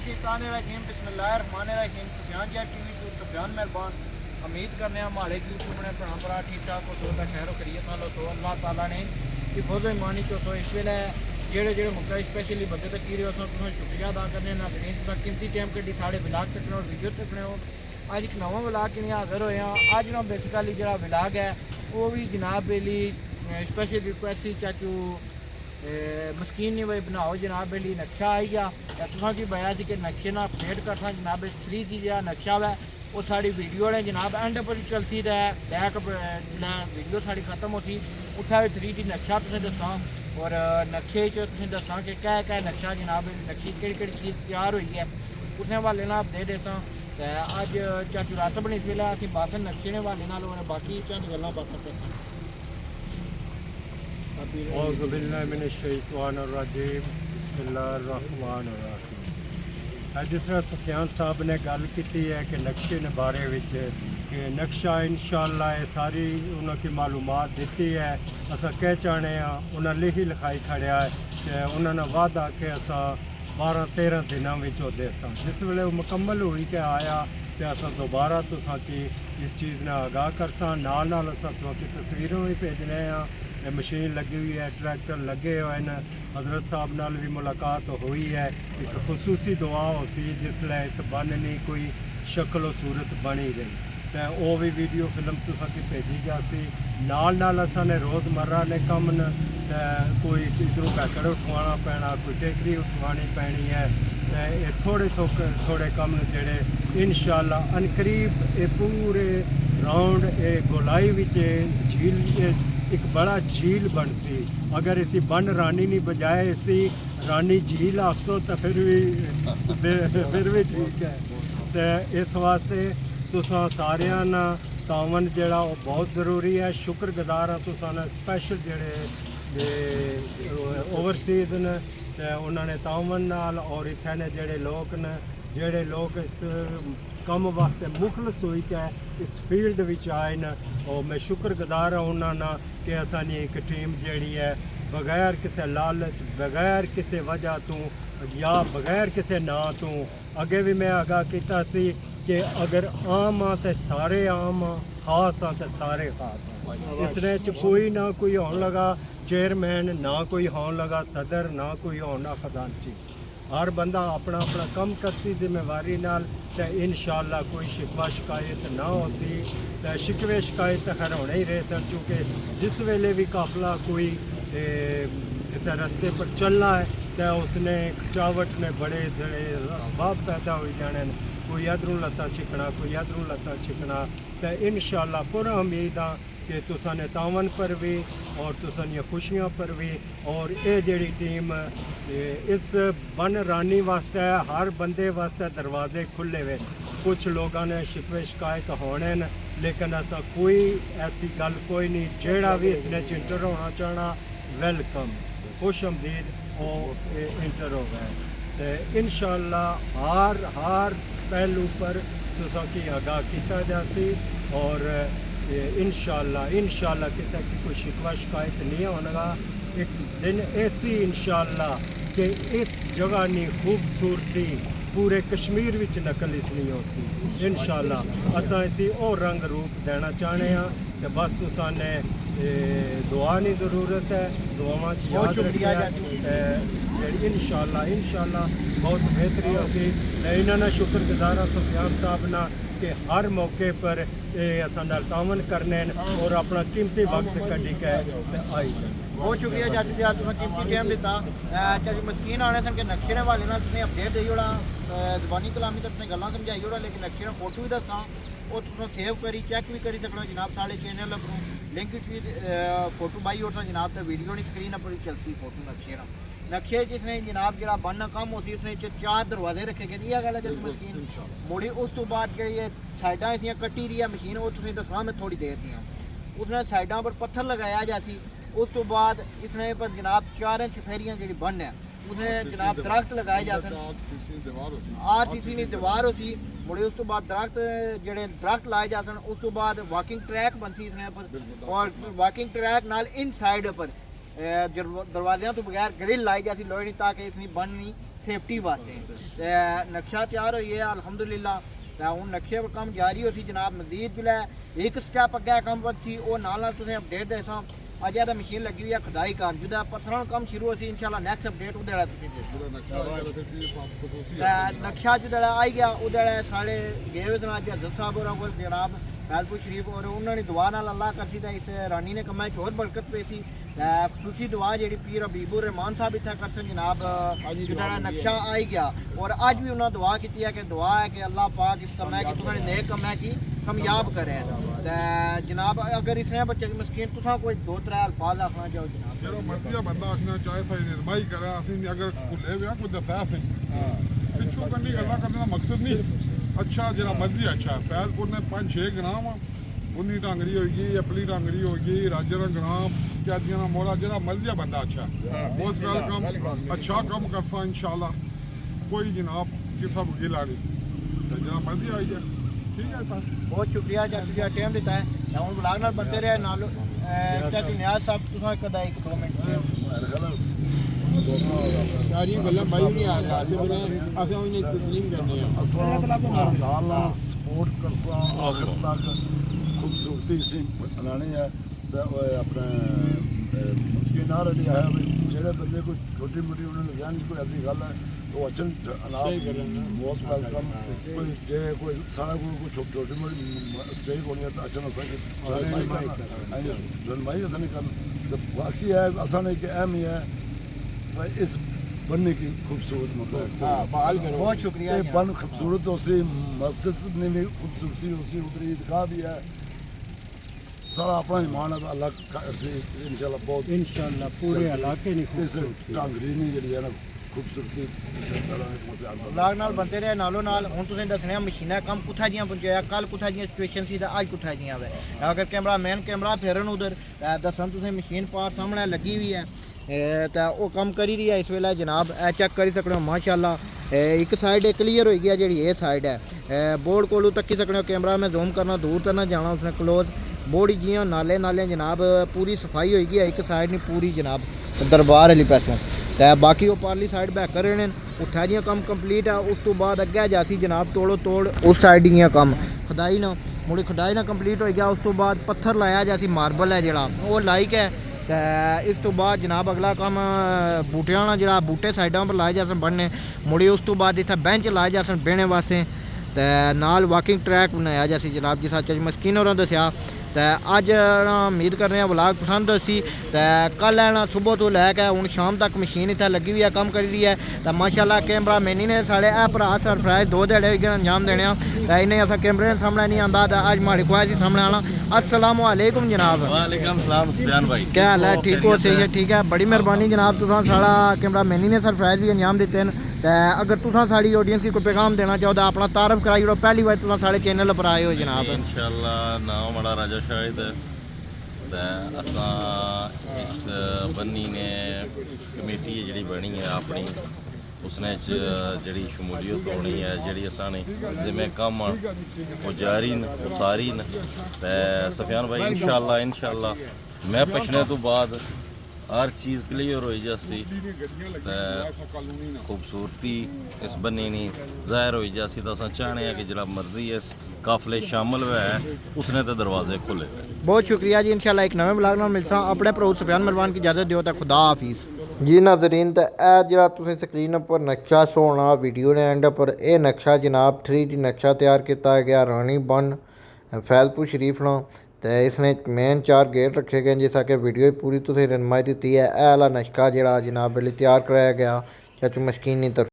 शैतानिर्रजीम बिस्मिल्लाहिर्रहमानिर्रहीम। Sufiyan Jatt TV to Sufiyan मेहरबान। उम्मीद करने माड़े यूट्यूब ने भैन भरा ठीक ठाक हो सो खैर करिए नाल सो अल्लाह ताला ने हिफाज़ ईमानी चो सो इस वेले जेह्ड़े मुद्दे स्पेशली बंदे तक रहे हो तुसें शुक्रिया अदा करने ना दा कीमती टाइम कड्डी साढ़े विलाग तकने और वीडियो तकने हो। अज एक नवा विलाग किने हाज़र होए हैं। अज ना बेसिकली जो विलाग है वो भी जनाब बेली स्पेशल रिक्वेस्ट ही चाचू मस्कीन नहीं भाई बनाओ जनाब बेली नक्शा आई गया तुसा की बया कि नक्शे ना अपडेट करना जनाब 3D जो नक्शा है वो साड़ी वीडियो ने जनाब एंड पर चलती है बैक जो वीडियो साड़ी खत्म होती उत्थे भी 3D नक्शा तुसें दसा और नक्शे तुसें दसा कि क्या क्या नक्शा जनाब नक्शे केड़ी चीज़ तैयार हुई है उस हवाले ना अपडेट दसा। अज चाचू रस बनी इस वेले असीं बस नक्शे ने हवाले नाल और बाकी चंद गल्लां बातां दसा। जिस तरह सुफियान साहब ने गल की है कि नक्शे ने बारे विच कि नक्शा इंशाअल्लाह ये सारी उन्होंने मालूमात दी है। असा कह चाहने उन्हें लिखी लिखाई खड़िया है कि उन्होंने वादा कि असा 12-13 दिनों में देसा जिस वे मुकम्मल हुई के आया तो असा दोबारा तुसा की इस चीज़ ने आगाह करसा नाल असा तुसा तस्वीरों भी भेजने मशीन लगी हुई है ट्रैक्टर लगे हुए हैं। हज़रत साहब नाल भी मुलाकात हुई है। एक खसूसी दुआ हो सी जिसले इस बन नहीं कोई शक्ल और सूरत बनी गई तो वह भी वीडियो फिल्म तुसा की भेजी जासी। नाल असा ने रोज़मर्रा ने कम न कोई इधरों पैकड़ उठवाना पैना कोई टेकरी उठवानी पैनी है ये थोड़े कम जेड़े इंशाअल्लाह अनकरीब ये पूरे राउंड ये गोलाई विच झील एक बड़ा झील बनसी। अगर इसी बन रानी नहीं बजाए इसी रानी झील आखो तो फिर भी ठीक है। तो इस वास्ते तुसा सारिया ना तावन जड़ा बहुत ज़रूरी है। शुक्रगुजार हाँ तुसा ने स्पैशल जड़े ओवरसीज़ न उन्होंने तावन नाल और इत्थे ने जेड़े लोग इस कम वास्ते मुखलस हुई के इस फील्ड विच आए न और मैं शुक्रगुजार हाँ उन्होंने कि असानी एक टीम जड़ी है बगैर किसी लालच बगैर किसी वजह तो या बगैर किसी ना तो अगे भी मैं आगाह किया सी कि अगर आम हाँ तो सारे आम हाँ खास हाँ तो सारे खास हाँ। इसने कोई ना कोई होने लगा चेयरमैन ना कोई होने लगा सदर ना कोई होना खजानची हर बंदा अपना अपना कम करती जिम्मेवारी नाल ते इंशाअल्लाह कोई शिकवा शिकायत ना होती तो शिकवे शिकायत तो खैर होने ही रहे सर चूँकि जिस वेले भी काफिला कोई किसी रस्ते पर चलना है तो उसने खचावट ने बड़े बड़े असबाब पैदा हो जाने कोई इधरों लत्ता छिकना कोई इधरों लत्ता छिकना तो इंशाअल्लाह पूरा उम्मीद हाँ कि तुसा ने तावन पर भी और तुसानिया खुशियाँ पर भी और ये जड़ी टीम इस बन रानी वास्ते हर बंदे वास्ते दरवाजे खुले हुए। कुछ लोगों ने शिकवे शिकायत होने न लेकिन ऐसा कोई ऐसी गल कोई नहीं जेड़ा भी इसने इंटर होना चाहना वेलकम खुश आमदीद और इंटर हो गए तो इंशाअल्लाह हर पहलू पर तुसा की आगाह किया जासी और इंशाअल्लाह किसी की कोई शिकवा शिकायत नहीं होगा। एक दिन ऐसी इंशाअल्लाह कि इस जगह की खूबसूरती पूरे कश्मीर विच नकल इस नहीं होती इंशाअल्लाह असा इसी और रंग रूप देना चाहते हैं कि बस तुसा ने दुआ की ज़रूरत है दुआवां याद रखिए इंशाअल्लाह बहुत बेहतरी होगी। इन्होंने शुक्रगुजार सुफियान साहब ना कि हर मौके पर असा तावन करने और अपना कीमती वक्त कड्ढी के आई बहुत शुक्रिया चाचू जी तुसें कीमती टाइम दिता। चाचू मस्कीन आने सन के नक्शे ने हवाले नाल तुसें अपडेट देई ओड़ा ज़बानी कलामी तो तुसें गल्लां समझाई ओड़ा लेकिन नक्शे ने फोटो भी दसा और तुसें सेव करी चैक भी करी सकना जनाब साढ़े चैनल पर लिंक भी फोटो पाई ओड़ना जनाब तो वीडियो नहीं स्क्रीन पर चलती फोटो नक्शे जिसने जनाब जरा बनना कम हो सी उसने 4 दरवाजे रखे गए यह गल है जब मशीन मुड़ी उस तो बाद जी साइडा इसलिए कट्टी रही है मशीन वो तुसें दसना मैं थोड़ी देर दियाँ उसने साइडा पर पत्थर लगाया जासी उस तो बाद इसने पर जनाब 4 इंच फेरियाँ जी बन है उसने जनाब दरख्त लगाए जा RCC ने दीवार हो सी मुड़े उस तो बाद दरख्त लाए जा सन उस तो बाद वॉकिंग ट्रैक बनसी इसने पर और वॉकिंग ट्रैक नाल इन साइड पर दरवाज़ों तो बगैर ग्रिल लाई जाती लोहे नहीं ताकि इसमें बन नहीं ਸੇਫਟੀ ਵਾਸਤੇ ਤੇ ਨਕਸ਼ਾ ਤਿਆਰ ਹੋਈ ਹੈ ਅਲਹਮਦੁਲਿਲਾ ਤੇ ਹੁਣ ਨਕਸ਼ੇ ਦਾ ਕੰਮ ਜਾਰੀ ਹੋ ਸੀ ਜਨਾਬ ਮਜ਼ੀਦ ਜਿਹੜਾ ਇੱਕ ਸਟੈਪ ਅੱਗੇ ਕੰਮ ਵੱਧ ਸੀ ਉਹ ਨਾਲ ਤੁਸੀਂ ਅਪਡੇਟ ਦੇ ਸਾਂ ਅੱਜ ਇਹਦਾ ਮਸ਼ੀਨ ਲੱਗੀ ਹੋਈ ਹੈ ਖੁਦਾਈ ਕਰ ਜਿਹਦਾ ਪੱਥਰਾਂ ਕੰਮ ਸ਼ੁਰੂ ਹੋ ਸੀ ਇਨਸ਼ਾਅੱਲਾ ਨੈਕਸਟ ਅਪਡੇਟ ਉਹਦੇ ਵਾਲਾ ਤੁਸੀਂ ਨਕਸ਼ਾ ਜਿਹੜਾ ਆਈ ਗਿਆ ਉਹਦੇ ਵਾਲੇ ਸਾਰੇ ਗਏ ਹੋਏ ਸਨ ਅੱਜ ਹਜ਼ਰਤ ਸਾਹਿਬ ਹੋਰਾਂ ਕੋਲ ਜਨਾਬ ਫੈਜ਼ਪੁਰ ਸ਼ਰੀਫ ਔਰ ਉਹਨਾਂ ਨੇ ਦੁਆ ਨਾਲ ਅੱਲਾਹ ਕਰਸੀ ਤਾਂ ਇਸ ਰਾਨੀ ਨੇ ਕਮਾਈ ਹੋਰ ਬਰਕਤ ਪਈ ਸੀ ਖੁਸ਼ੀ ਦੁਆ ਜਿਹੜੀ ਪੀਰ ਹਬੀਬੁਰ ਰਹਿਮਾਨ ਸਾਹਿਬ ਇੱਥੇ ਕਰਸਨ ਜਨਾਬ ਜਿਹੜਾ ਨਕਸ਼ਾ ਆਈ ਗਿਆ ਔਰ ਅੱਜ ਵੀ ਉਹਨਾਂ ਦੁਆ ਕੀਤੀ ਹੈ ਕਿ ਦੁਆ ਹੈ ਕਿ ਅੱਲਾਹ ਪਾਕ ਇਸ ਕੰਮ ਹੈ ਕਿ तुम्हारे नेक कम है कि कामयाब करे जनाब अगर इसने बच्चे की मस्कीन तुसा कोई दो त्रै अल्फाज आखना चाहो जनाब ਜਿਹੜਾ ਮਰਜ਼ੀ ਆ ਬੰਦਾ ਆਖਣਾ ਚਾਹੇ ਸਾਡੀ ਨਿਰਮਾਈ ਕਰਾ ਅਸੀਂ ਅਗਰ ਭੁੱਲੇ ਵਿਆ ਕੋਈ ਦੱਸਿਆ ਸੀ ਪਿੱਛੋਂ ਕੰਨੀ ਗੱਲਾਂ ਕਰਨ ਦਾ ਮਕਸਦ ਨਹੀਂ ਅੱਛਾ ਜਿਹੜਾ ਮਰਜ਼ੀ ਅੱਛਾ ਫੈਜ਼ਪੁਰ ਨੇ 5-6 ਗ੍ਰਾਮ ਉਨੀ ਢਾਂਗੜੀ ਹੋਏਗੀ ਅਪਲੀ ਢਾਂਗੜੀ ਹੋਏਗੀ ਰਾਜਾ ਦਾ ਗ੍ਰਾਮ ਕਿਆਦੀਆਂ ਦਾ ਮੋੜਾ ਜਿਹੜਾ ਮਰਜ਼ੀ ਆ ਬੰਦਾ ਅੱਛਾ ਬਹੁਤ ਸਾਰਾ ਕੰਮ ਅੱਛਾ ਕੰਮ ਕਰਸਾ ਇਨਸ਼ਾਅੱਲਾ ਕੋਈ ਜਨਾਬ ਕਿਸੇ ਵਕੀਲ ਆਣੀ ਤੇ ਜਿਹੜਾ ਮਰਜ਼ੀ ਆਈ ਜਾ ਠੀਕ ਹੈ ਸਰ बहुत शुक्रिया चाचू जी टाइम दिता है हम ब्लाग नाल बनते रहे नाल चाचू नियाज साहब तुसा कदा एक 2 मिनट ਸਾਰੀਆਂ ਗੱਲਾਂ ਬਾਈ ਨਹੀਂ ਆ ਸਕਦੇ ਅਸੀਂ ਉਹਨੇ ਤਸਲੀਮ ਕਰਨੇ ਆ अल्लाह सपोर्ट करसा आखिर तक खूबसूरती से बनाने है अपने मस्किन आ रही है ਜਿਹੜੇ ਬੰਦੇ ਕੋਈ ਛੋਟੀ ਮੋਟੀ ਉਹਨਾਂ ਨੇ ਜ਼ਿਹਨ 'ਚ ਕੋਈ ਐਸੀ ਗੱਲ ਹੈ ਉਹ ਅਚਨ ਮੋਸਟ ਵੈਲਕਮ ਕੋਈ ਜੇ ਕੋਈ ਸਾਰਾ ਕੋਈ ਛੋਟੀ ਮੋਟੀ ਸਟੇਜ ਹੋਣੀ ਹੈ ਤਾਂ ਅਚਨ ਅਸਾਂ ਜਨਮਾਈ ਅਸਾਂ ਨਹੀਂ ਕਰਨਾ ਤੇ ਬਾਕੀ ਹੈ ਅਸਾਂ ਨੇ ਕਿ ਅਹਿਮ ਹੈ इस बनने की खूबसूरत मतलब बहुत शुक्रिया ये बन खूबसूरत उसी मस्जिद में भी खूबसूरती उसी उधर ईदगाह भी है सारा अपना ईमान है अल्लाह का इंशाल्लाह बहुत इंशाल्लाह पूरे इलाके ने इस टांगरी नहीं जी है ना खूबसूरती ब्लाग नाल बनते रहे नालों नाल हुण तुसें दसने मशीनां कम कुत्थै जियां पहुंचाया कल कुत्थै जियां सिचुएशन सी ते अज कुत्थै जियां वे अगर कैमरामैन कैमरा फेरन उधर दसन तुसें मशीन पास सामने लगी हुई है तो वो कम करी रही है इस वेले जनाब चेक करी सकते हो माशाअल्लाह एक साइड क्लीयर हो गया जी ये साइड है बोर्ड कोलू तक्की सकते हो कैमरा में जूम करना दूर तो ना जाना उसने क्लोज बोर्ड जियां नाले नाले जनाब पूरी सफाई हो गई एक साइड नहीं पूरी जनाब दरबार वाली पासों तो बाकी वो पारली साइड बैक कर रहे हैं उत्थे जियां कम कंप्लीट है उस तो बाद अगे जासी जनाब तोड़ो तोड़ उस साइड जियां कम खुदाई ना मुड़ी खुदाई ना कंप्लीट हो गया उस तो बाद पत्थर लाया जासी मार्बल है जड़ा वो लाइक है तो इस तो बाद जनाब अगला काम बूटियां ना जरा बूटे साइडों पर लाए जासन बनने मुड़ी उस तो बाद इतना बेंच लाए जासन बेहने वास्ते तो नाल वॉकिंग ट्रैक बनाया जासी जनाब जिस चज मस्कीन होरें दस्या तो अज उम्मीद कर रहे हैं व्लॉग पसंद सी तो कल है ना सुबह तो लैके हूँ शाम तक मशीन इतने लगी हुई है कम करी रही है तो माशाल्लाह कैमरा मैनी ने साढ़े भरा सरप्राइज 2 ध्याड़े अंजाम देने तो इन्हें अस कैमरे सामने नहीं आंदा तो अज माड़ी ख्वाहिश सामने आना अस्सलाम वालेकुम जनाब वालेकुम सलाम सुफियान भाई क्या हाल है ठीक हो सही है ठीक है बड़ी मेहरबानी जनाब तुसा सारा कैमरा मैनी ने सरप्राइज भी अंजाम दिते हैं तो अगर तुसा साड़ी ऑडियंस की कोई पैगाम देना चाहो तो अपना तारफ कराई ओड़ो पहली बार तुसा साढ़े चैनल पर आए हो जनाब इंशाल्लाह नाम बड़ा राजा शाहिद है ते असां इस बन्नी ने कमेटी जी बनी है अपनी उसने जी शमूलियत होनी है जी असाने जिम्मे कम वो जारी न वो सारी न ते सुफियान भाई इंशाल्लाह मैं पछने तो बाद हर चीज़ क्लियर हो जासी खूबसूरती इस बन्नी नी ज़ाहिर हो जासी तो अस चाहने हैं कि जरा मर्जी इस काफले शामिल हुआ है उसने तो दरवाजे खुले हुए बहुत शुक्रिया जी इंशाल्लाह एक नवे ब्लॉग नाल मिलसा अपने भरा सुफियान मेहरबान की इजाज़त दियो तो खुदा हाफिज़ जी नाजरीन तो यह जरा तुसें स्क्रीन पर नक्शा सोना वीडियो ने एंड पर यह नक्शा जनाब 3D नक्शा तैयार किया गया रानी बन फैजपुर शरीफ ना तो इसने मेन 4 गेट रखे गए जिस कि वीडियो पूरी तुसें रनमाई दी है यह वाला नक्शा जरा जनाब तैयार कराया गया चाचू मस्कीनी तरफ